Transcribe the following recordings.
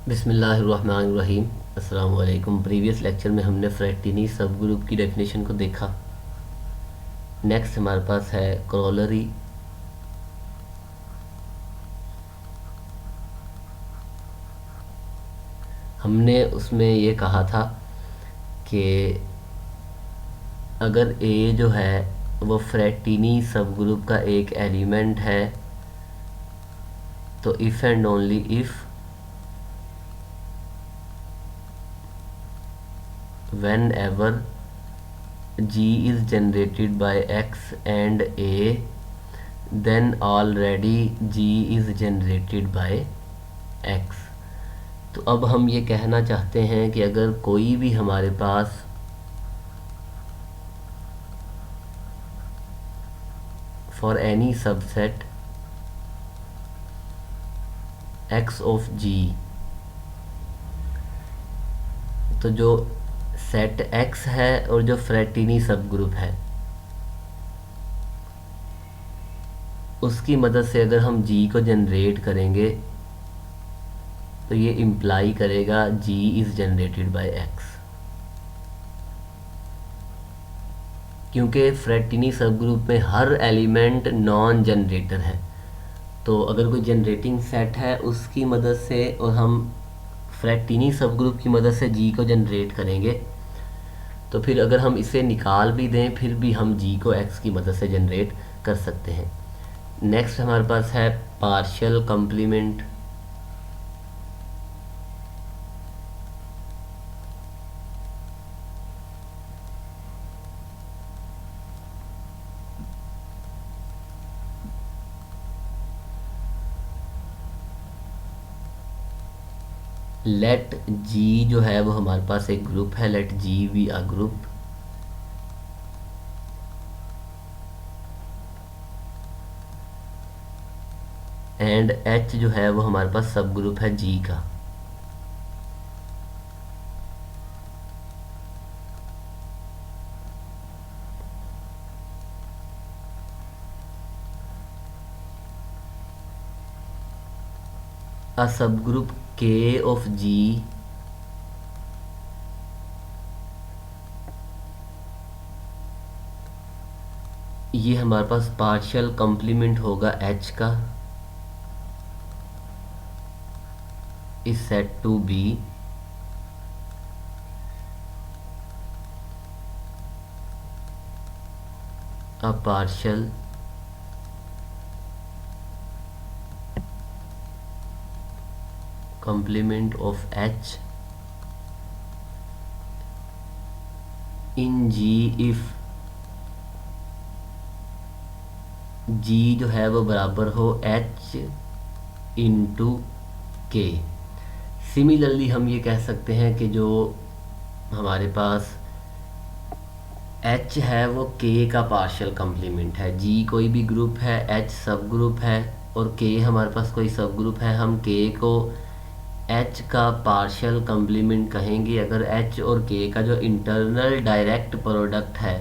बिस्मिल्लाहिर्रहमानिर्रहीम। अस्सलाम वालेकुम। प्रीवियस लेक्चर में हमने फ्रैक्टिनी सब ग्रुप की डेफिनेशन को देखा। नेक्स्ट हमारे पास है करोलरी। हमने उसमें ये कहा था कि अगर ए जो है वो फ्रैक्टिनी सब ग्रुप का एक एलिमेंट है तो if and only if when ever G is generated by X and A, then already G is generated by X। तो अब हम ये कहना चाहते हैं कि अगर कोई भी हमारे पास for any subset X of G, तो जो सेट X है और जो फ्रैक्टिनी सब ग्रुप है उसकी मदद से अगर हम G को जनरेट करेंगे तो ये इम्प्लाई करेगा G is generated by X। क्योंकि फ्रैक्टिनी सब ग्रुप में हर एलिमेंट नॉन जनरेटर है, तो अगर कोई जनरेटिंग सेट है उसकी मदद से और हम फ्रैक्टिनी सब ग्रुप की मदद से G को जनरेट करेंगे तो फिर अगर हम इसे निकाल भी दें फिर भी हम G को X की मदद से जनरेट कर सकते हैं। नेक्स्ट हमारे पास है पार्शियल कम्प्लीमेंट। लेट G जो है वो हमारे पास एक ग्रुप है, let G be a group. And H जो है वो हमारे पास सब ग्रुप है G का। अ subgroup K of G ये हमारे पास पार्शियल कम्प्लीमेंट होगा H का is said to be a partial complement of H in G if G जो है वो बराबर हो H इंटू के। सिमिलरली हम ये कह सकते हैं कि जो हमारे पास H है वो K का पार्शियल कम्प्लीमेंट है। G कोई भी ग्रुप है, H सब ग्रुप है और K हमारे पास कोई सब ग्रुप है। हम K को H का पार्शियल कम्प्लीमेंट कहेंगे अगर H और K का जो इंटरनल डायरेक्ट प्रोडक्ट है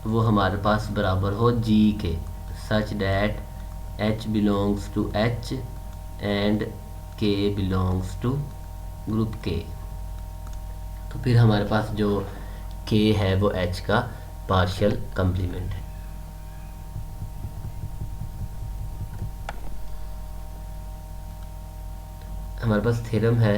वो हमारे पास बराबर हो G के, such that H belongs to H and K belongs to group K। तो फिर हमारे पास जो K है वो H का पार्शियल कम्प्लीमेंट है। हमारे पास थ्योरम है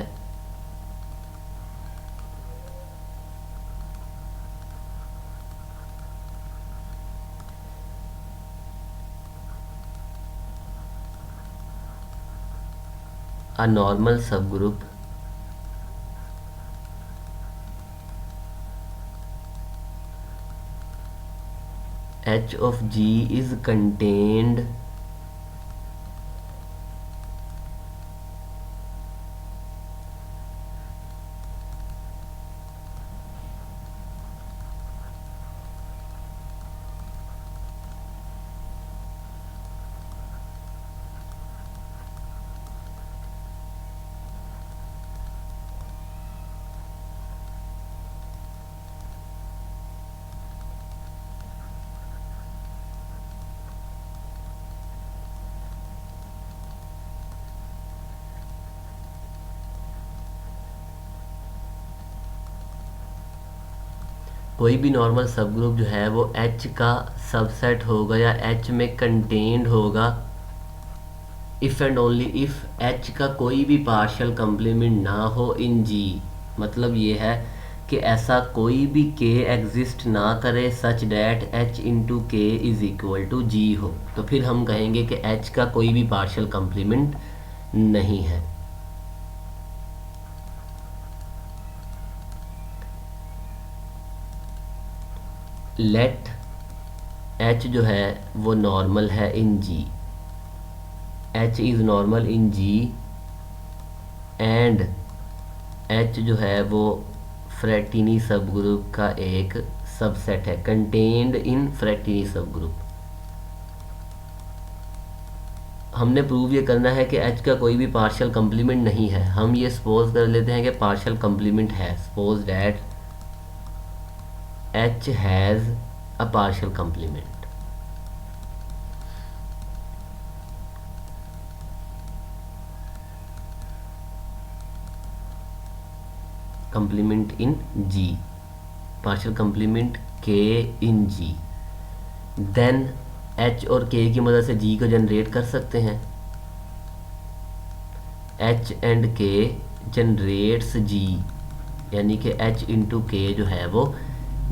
a normal subgroup H of G is contained कोई भी नॉर्मल सब ग्रुप जो है वो H का सबसेट होगा या H में कंटेन्ड होगा if and only if H का कोई भी पार्शियल कंप्लीमेंट ना हो इन G। मतलब ये है कि ऐसा कोई भी K एग्जिस्ट ना करे सच that H into K is equal to G हो, तो फिर हम कहेंगे कि H का कोई भी पार्शियल कंप्लीमेंट नहीं है। लेट H जो है वो नॉर्मल है इन G, H is normal in G and H जो है वो फ्रैक्टिनी सब ग्रुप का एक सबसेट है, कंटेन्ड इन फ्रैक्टिनी सब ग्रुप। हमने प्रूव ये करना है कि H का कोई भी पार्शियल कंप्लीमेंट नहीं है। हम ये सपोज कर लेते हैं कि पार्शियल कंप्लीमेंट है। Suppose that H has a partial complement. Complement in G, partial complement K in G, then H और K की मदद से G को जनरेट कर सकते हैं। H and K generates G, यानी कि H इंटू K जो है वो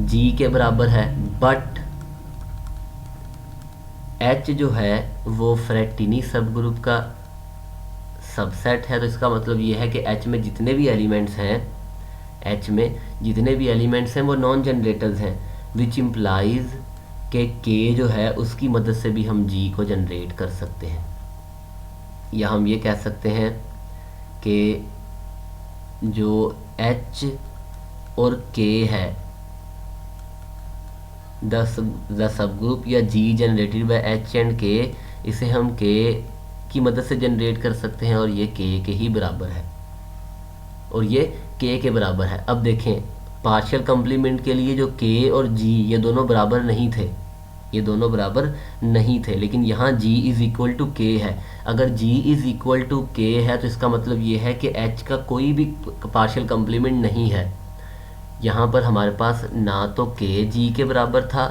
G के बराबर है। बट H जो है वो फ्रैक्टिनी सब ग्रुप का सबसेट है, तो इसका मतलब ये है कि H में जितने भी एलिमेंट्स हैं, H में जितने भी एलिमेंट्स हैं वो नॉन जनरेटर्स हैं, विच इम्प्लाइज के K जो है उसकी मदद से भी हम G को जनरेट कर सकते हैं। या हम ये कह सकते हैं कि जो H और K है, द सब ग्रुप या G generated by H and K, इसे हम K की मदद से जनरेट कर सकते हैं और ये K के ही बराबर है और ये K के बराबर है। अब देखें पार्शियल कंप्लीमेंट के लिए जो K और G ये दोनों बराबर नहीं थे, ये दोनों बराबर नहीं थे, लेकिन यहाँ G is equal to K है। अगर G is equal to K है तो इसका मतलब ये है कि H का कोई भी पार्शियल कंप्लीमेंट नहीं है। यहाँ पर हमारे पास ना तो K G के बराबर था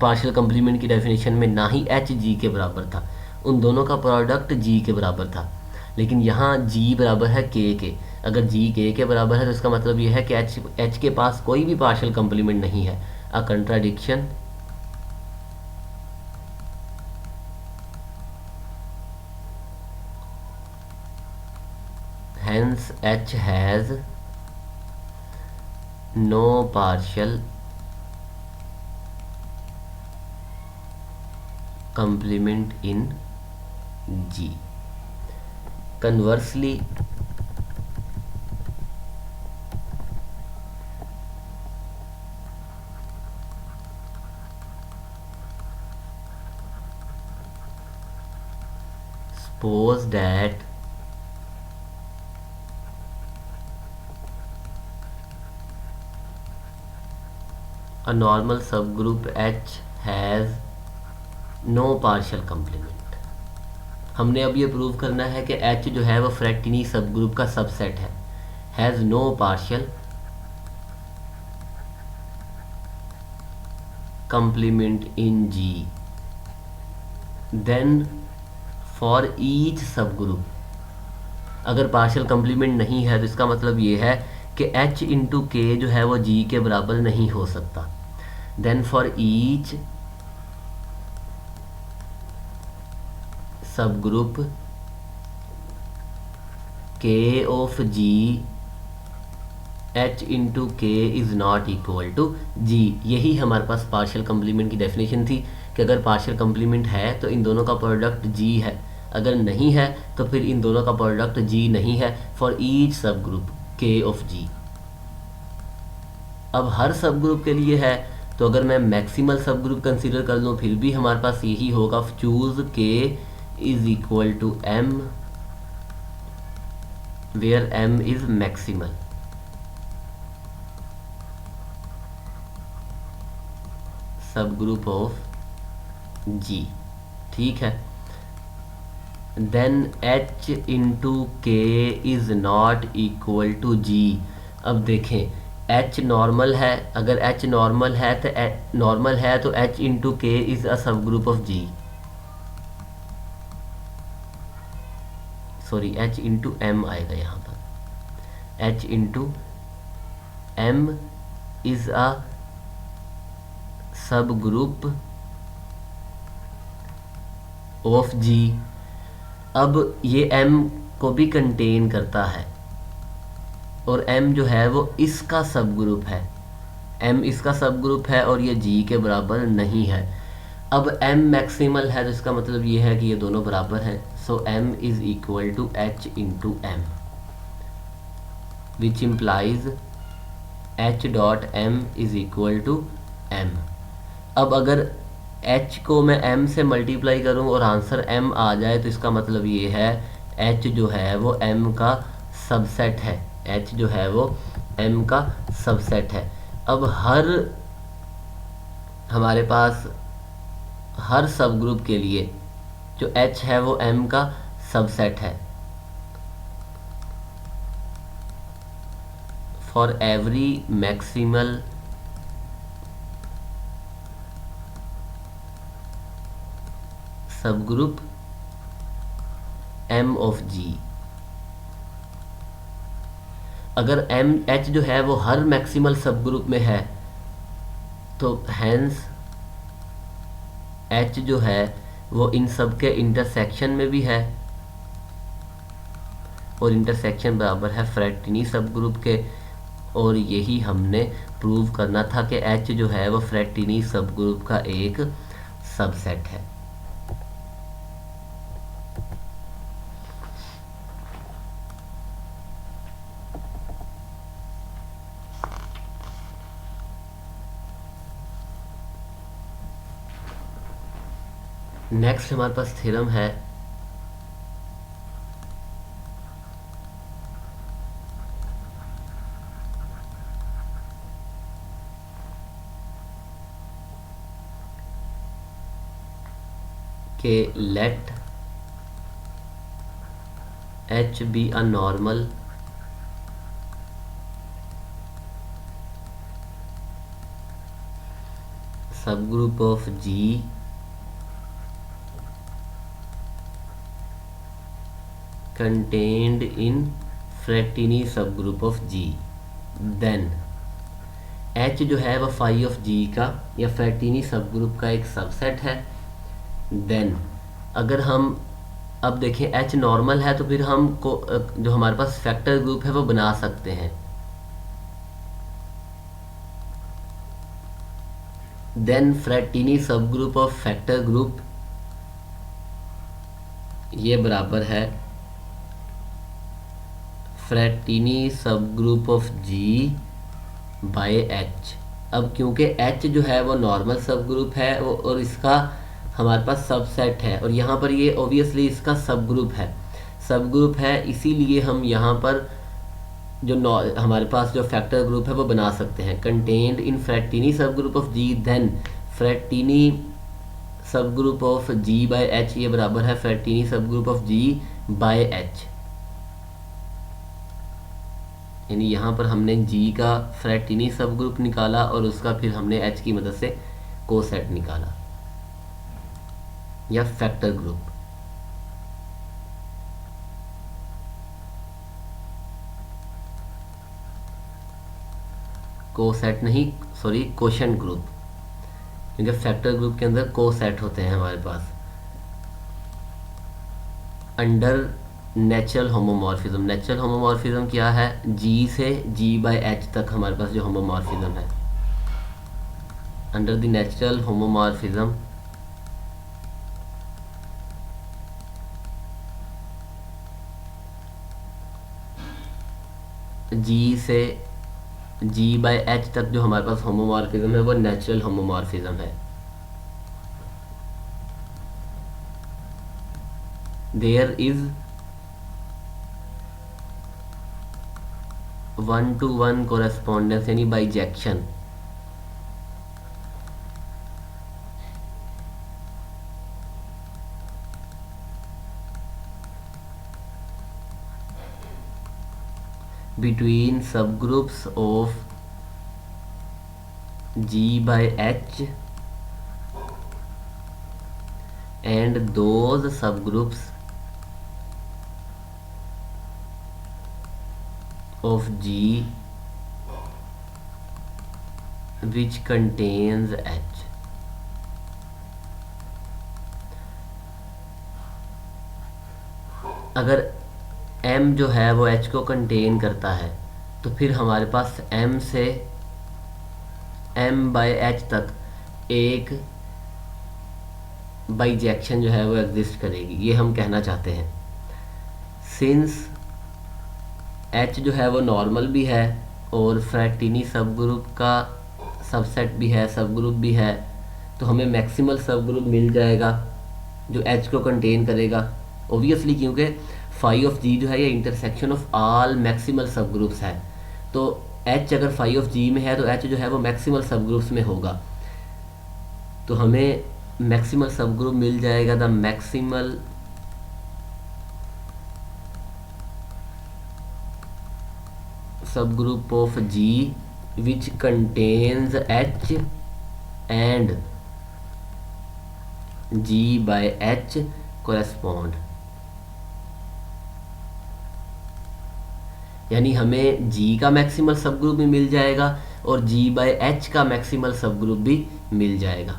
पार्शियल कंप्लीमेंट की डेफिनेशन में, ना ही H G के बराबर था, उन दोनों का प्रोडक्ट G के बराबर था। लेकिन यहाँ G बराबर है K के। अगर G K के बराबर है तो इसका मतलब ये है कि H के पास कोई भी पार्शियल कंप्लीमेंट नहीं है। अ contradiction hence H has no partial complement in G. Conversely, suppose that a normal subgroup H has no partial complement। हमने अब ये प्रूव करना है कि H जो है वो फ्रैक्टिनी सबग्रुप का सबसेट है, has no partial complement in G, then for each subgroup, अगर पार्शियल कंप्लीमेंट नहीं है तो इसका मतलब ये है कि H इंटू K जो है वो G के बराबर नहीं हो सकता। Then for each subgroup K of G H into K is not equal to G। यही हमारे पास पार्शियल कंप्लीमेंट की डेफिनेशन थी कि अगर पार्शियल कंप्लीमेंट है तो इन दोनों का प्रोडक्ट G है, अगर नहीं है तो फिर इन दोनों का प्रोडक्ट G नहीं है for each subgroup K of G। अब हर सब ग्रुप के लिए है, तो अगर मैं मैक्सिमल सब ग्रुप कंसीडर कर लूँ फिर भी हमारे पास यही होगा, choose K is equal to M where M is maximal. Subgroup of G, ठीक है। Then H into K is not equal to G। अब देखें एच नॉर्मल है, अगर एच नॉर्मल है तो H into K is a subgroup of G, sorry H into M आएगा यहाँ पर, H into M is a subgroup of जी। अब ये m को भी कंटेन करता है और m जो है वो इसका सब ग्रुप है, m इसका सब ग्रुप है और ये g के बराबर नहीं है। अब m मैक्सिमल है तो इसका मतलब ये है कि ये दोनों बराबर हैं, so m is equal to h into M, which implies h dot m is equal to m। अब अगर h को मैं m से मल्टीप्लाई करूं और आंसर m आ जाए तो इसका मतलब ये है h जो है वो m का सबसेट है, h जो है वो m का सबसेट है। अब हमारे पास हर सब ग्रुप के लिए जो h है वो m का सबसेट है। फॉर एवरी मैक्सिमल सब ग्रुप m ऑफ g, अगर m h जो है वो हर मैक्सिमल सब ग्रुप में है तो हैंस h जो है वो इन सब के इंटरसेक्शन में भी है, और इंटरसेक्शन बराबर है फ्रैक्टिनी सब ग्रुप के, और यही हमने प्रूव करना था कि h जो है वो फ्रैक्टिनी सब ग्रुप का एक सबसेट है। नेक्स्ट हमारे पास थ्योरम है कि let h be a normal subgroup of g contained in Frattini subgroup of G, then H जो है वह फाई ऑफ G का या फ्रैक्टिनी सबग्रुप का एक सबसेट है। देन अगर हम अब देखें H नॉर्मल है तो फिर हम को जो हमारे पास फैक्टर ग्रुप है वो बना सकते हैं। Then Frattini subgroup of factor group ये बराबर है Frattini subgroup of G by H। अब क्योंकि H जो है वो नॉर्मल सबग्रुप है और इसका हमारे पास सबसेट है, और यहाँ पर ये ऑब्वियसली इसका सबग्रुप है, इसीलिए हम यहाँ पर जो हमारे पास जो फैक्टर ग्रुप है वो बना सकते हैं। Contained in Frattini subgroup of G then Frattini subgroup of G by H ये बराबर है Frattini subgroup of G by H। यानी यहाँ पर हमने G का फ्रैक्टिनी सबग्रुप निकाला और उसका फिर हमने H की मदद से कोसेट निकाला या फैक्टर ग्रुप। कोसेट नहीं, सॉरी कोशेंट ग्रुप, क्योंकि फैक्टर ग्रुप के अंदर कोसेट होते हैं हमारे पास। अंडर नेचुरल होमोमॉर्फिज्म क्या है? G से G बाय H तक हमारे पास जो होमोमॉर्फिज्म है, under the natural homomorphism G से G बाय H तक जो हमारे पास होमोमॉर्फिज्म है वो नेचुरल होमोमॉर्फिज्म है। देयर इज 1-to-1 कोरेस्पोंडेंस यानी bijection between subgroups of G/H and those subgroups of G which contains H। अगर M जो है वो H को कंटेन करता है तो फिर हमारे पास M से M/H तक एक बाइजेक्शन जो है वो एग्जिस्ट करेगी, ये हम कहना चाहते हैं। सिंस H जो है वो नॉर्मल भी है और फ्रैक्टिनी सब ग्रुप का सबसेट भी है, सब ग्रुप भी है, तो हमें मैक्सिमल सब ग्रुप मिल जाएगा जो H को कंटेन करेगा ओबियसली, क्योंकि फाई ऑफ G जो है ये इंटरसेक्शन ऑफ ऑल मैक्सिमल सब ग्रुप्स है। तो H अगर फाई ऑफ G में है तो H जो है वो मैक्सिमल सब ग्रुप्स में होगा, तो हमें मैक्सिमल सब ग्रुप मिल जाएगा the maximal subgroup of G which contains H and G/H correspond। यानी हमें G का मैक्सिमल सब ग्रुप भी मिल जाएगा और G/H का मैक्सिमल सब ग्रुप भी मिल जाएगा।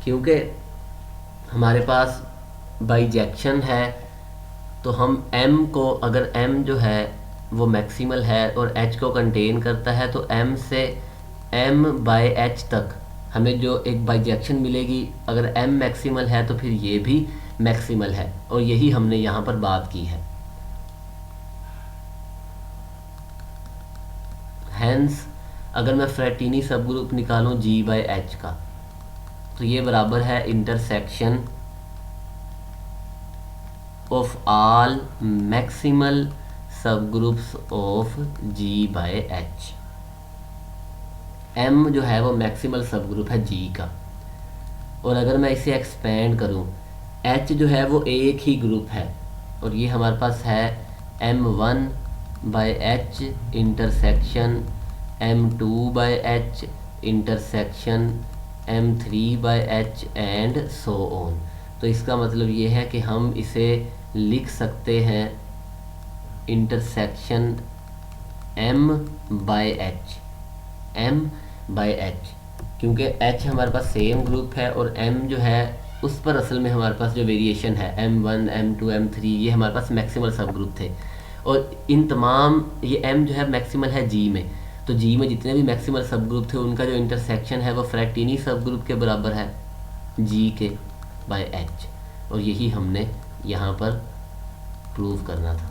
क्योंकि हमारे पास बाइजेक्शन है तो हम M को, अगर M जो है वो मैक्सिमल है और H को कंटेन करता है, तो M से M/H तक हमें जो एक बाइजेक्शन मिलेगी, अगर M मैक्सिमल है तो फिर ये भी मैक्सिमल है, और यही हमने यहाँ पर बात की है। हेंस अगर मैं फ्रैक्टिनी सब ग्रुप निकालूँ G/H का, तो ये बराबर है intersection of all maximal subgroups of G/H। M जो है वो मैक्सिमल सब ग्रुप है G का, और अगर मैं इसे एक्सपेंड करूं, H जो है वो एक ही ग्रुप है, और ये हमारे पास है M1/H intersection M2/H intersection M3/H and so on. तो इसका मतलब ये है कि हम इसे लिख सकते हैं इंटरसेक्शन M/H, M/H, क्योंकि H हमारे पास सेम ग्रुप है और M जो है उस पर असल में हमारे पास जो वेरिएशन है M1, M2, M3, ये हमारे पास मैक्सिमल सब ग्रुप थे, और इन तमाम ये M जो है मैक्सिमल है G में, तो G में जितने भी मैक्सिमल सब ग्रुप थे उनका जो इंटरसेक्शन है वो फ्रैक्टिनी सब ग्रुप के बराबर है G के बाय H, और यही हमने यहाँ पर प्रूव करना था।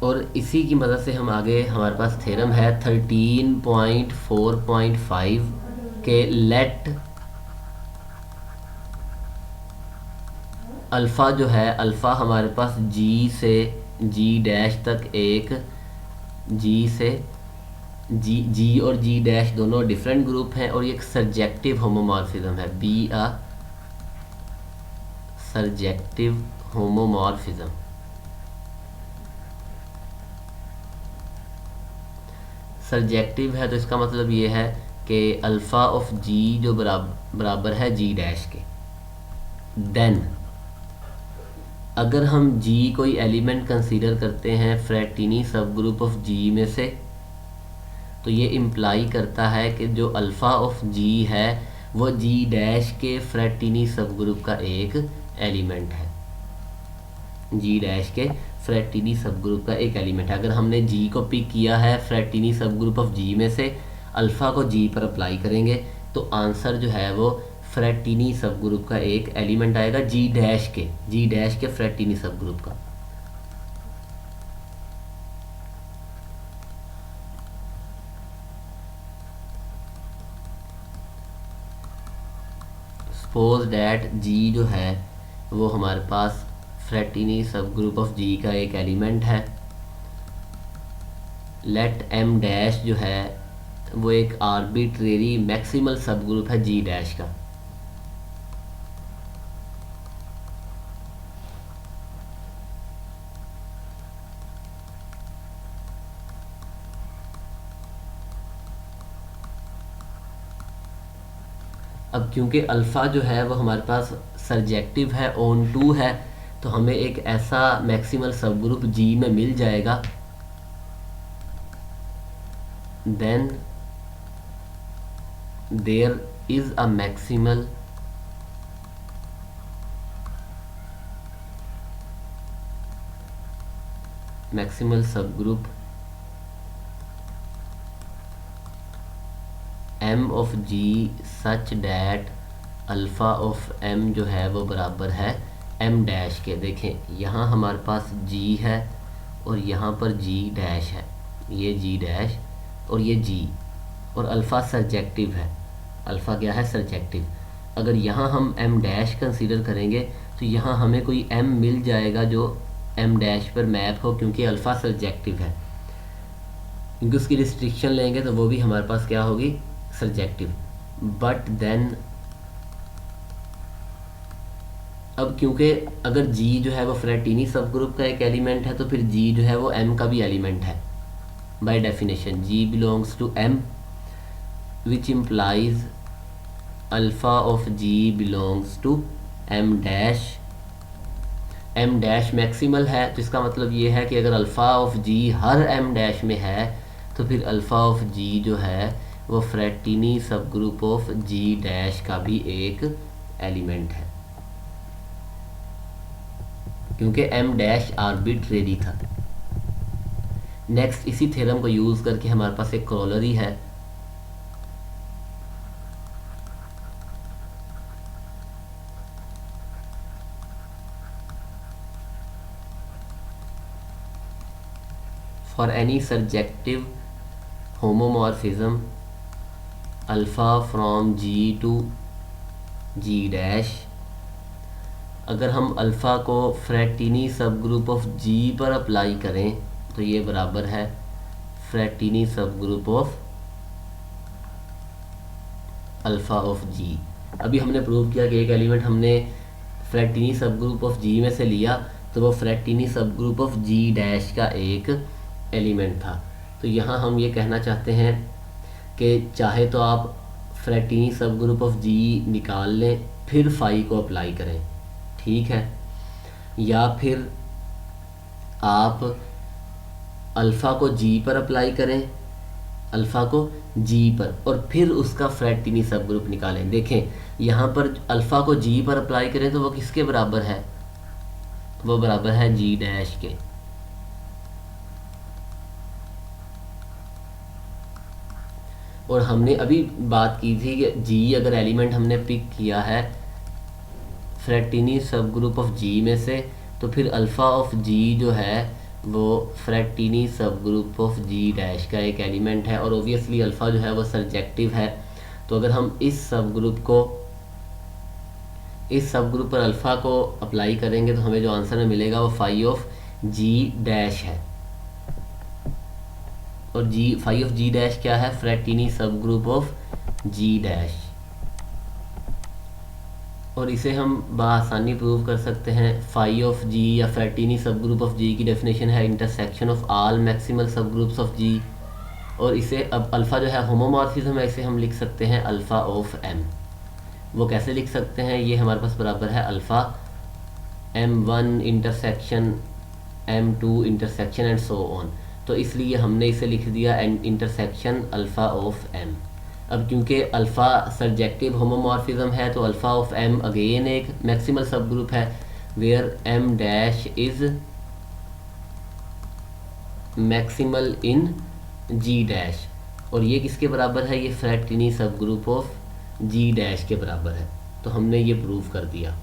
और इसी की मदद से हम आगे, हमारे पास थ्योरम है 13.4.5 के लेट अल्फ़ा जो है, अल्फ़ा हमारे पास G से G' तक एक G से G और G' दोनों डिफरेंट ग्रुप हैं, और ये एक सर्जेक्टिव होमोमॉर्फिज्म है, be a surjective homomorphism. Surjective है तो इसका मतलब ये है कि अल्फ़ा ऑफ G जो बराबर है G' के। देन अगर हम G कोई एलिमेंट कंसीडर करते हैं फ्रैक्टिनी सब ग्रुप ऑफ G में से, तो ये इम्प्लाई करता है कि जो अल्फ़ा ऑफ G है वो G' के फ्रैक्टिनी सब ग्रुप का एक एलिमेंट है, G' के फ्रैक्टिनी सब ग्रुप का एक एलिमेंट है। अगर हमने G को पिक किया है फ्रैक्टिनी सब ग्रुप ऑफ G में से, अल्फ़ा को G पर अप्लाई करेंगे तो आंसर जो है वो फ्रैक्टिनी सब ग्रुप का एक एलिमेंट आएगा G' के फ्रैक्टिनी सब ग्रुप का। सपोज डैट G जो है वो हमारे पास फ्रैक्टिनी सब ग्रुप ऑफ G का एक एलिमेंट है। लेट M' जो है वो एक आर्बिट्रेरी मैक्सिमल सब ग्रुप है जी डैश का। अब क्योंकि अल्फ़ा जो है वो हमारे पास सरजेक्टिव है, ऑन टू है, तो हमें एक ऐसा मैक्सिमल सब ग्रुप जी में मिल जाएगा। Then there is a maximal subgroup M of G such that alpha of M जो है वो बराबर है एम डैश के। देखें यहाँ हमारे पास जी है और यहाँ पर जी डैश है, ये जी डैश और ये जी, और अल्फ़ा सरजेक्टिव है। अल्फ़ा क्या है? सरजेक्टिव। अगर यहाँ हम एम डैश कंसीडर करेंगे तो यहाँ हमें कोई एम मिल जाएगा जो एम डैश पर मैप हो, क्योंकि अल्फ़ा सरजेक्टिव है। क्योंकि उसकी रिस्ट्रिक्शन लेंगे तो वो भी हमारे पास क्या होगी? सरजेक्टिव। बट देन अब क्योंकि अगर जी जो है वो फ्रैटिनी सब ग्रुप का एक एलिमेंट है, तो फिर जी जो है वो एम का भी एलिमेंट है by definition. G belongs to M which implies alpha of G belongs to M dash. M dash maximal है, तो इसका मतलब ये है कि अगर अल्फ़ा ऑफ जी हर एम डैश में है तो फिर अल्फ़ा ऑफ जी जो है वो फ्रैटिनी सब ग्रुप ऑफ जी डैश का भी एक एलिमेंट है, क्योंकि एम डैश आर्बिट्रेरी था। नेक्स्ट इसी थ्योरम को यूज़ करके हमारे पास एक कॉरोलरी है। For any surjective homomorphism alpha from G to G dash, अगर हम अल्फ़ा को फ्रैटिनी सब ग्रुप ऑफ जी पर अप्लाई करें तो ये बराबर है फ्रैटिनी सब ग्रुप ऑफ अल्फ़ा ऑफ जी। अभी हमने प्रूव किया कि एक एलिमेंट हमने फ्रैटिनी सब ग्रुप ऑफ जी में से लिया तो वो फ्रैटिनी सब ग्रुप ऑफ जी डैश का एक एलिमेंट था। तो यहाँ हम ये कहना चाहते हैं कि चाहे तो आप फ्रैटिनी सब ग्रुप ऑफ जी निकाल लें फिर फाई को अप्लाई करें, ठीक है, या फिर आप अल्फ़ा को जी पर अप्लाई करें, अल्फ़ा को जी पर, और फिर उसका फ्रैटिनी सब ग्रुप निकालें। देखें यहाँ पर अल्फ़ा को जी पर अप्लाई करें तो वो किसके बराबर है? वो बराबर है जी डैश के। और हमने अभी बात की थी कि जी अगर एलिमेंट हमने पिक किया है फ्रैटिनी सब ग्रुप ऑफ जी में से, तो फिर अल्फ़ा ऑफ जी जो है वो फ्रैटिनी सब ग्रुप ऑफ जी डैश का एक एलिमेंट है, और ओबियसली अल्फ़ा जो है वो सरजेक्टिव है। तो अगर हम इस सब ग्रुप पर अल्फ़ा को अप्लाई करेंगे तो हमें जो आंसर में मिलेगा वो फाई ऑफ जी डैश है। और जी फाई ऑफ जी डैश क्या है? फ्रैटिनी सब ग्रुप ऑफ जी डैश। और इसे हम बआसानी प्रूव कर सकते हैं। फाई ऑफ जी या फ्रैटिनी सब ग्रुप ऑफ जी की डेफिनेशन है इंटरसेक्शन ऑफ ऑल मैक्सिमल सब ग्रुप्स ऑफ जी। और इसे अब अल्फ़ा जो है होमोमॉर्फिज्म है, इसे हम लिख सकते हैं अल्फ़ा ऑफ एम। वो कैसे लिख सकते हैं? ये हमारे पास बराबर है alpha m1 intersection m2 intersection and so on. तो इसलिए हमने इसे लिख दिया इंटरसेक्शन अल्फ़ा ऑफ एम। अब क्योंकि अल्फ़ा सरजेक्टिव होमोमॉर्फिज्म है तो अल्फ़ा ऑफ एम अगेन एक मैक्सिमल सब ग्रुप है where M dash is maximal in G dash. और ये किसके बराबर है? ये फ्रैटिनी सब ग्रुप ऑफ जी डैश के बराबर है। तो हमने ये प्रूव कर दिया।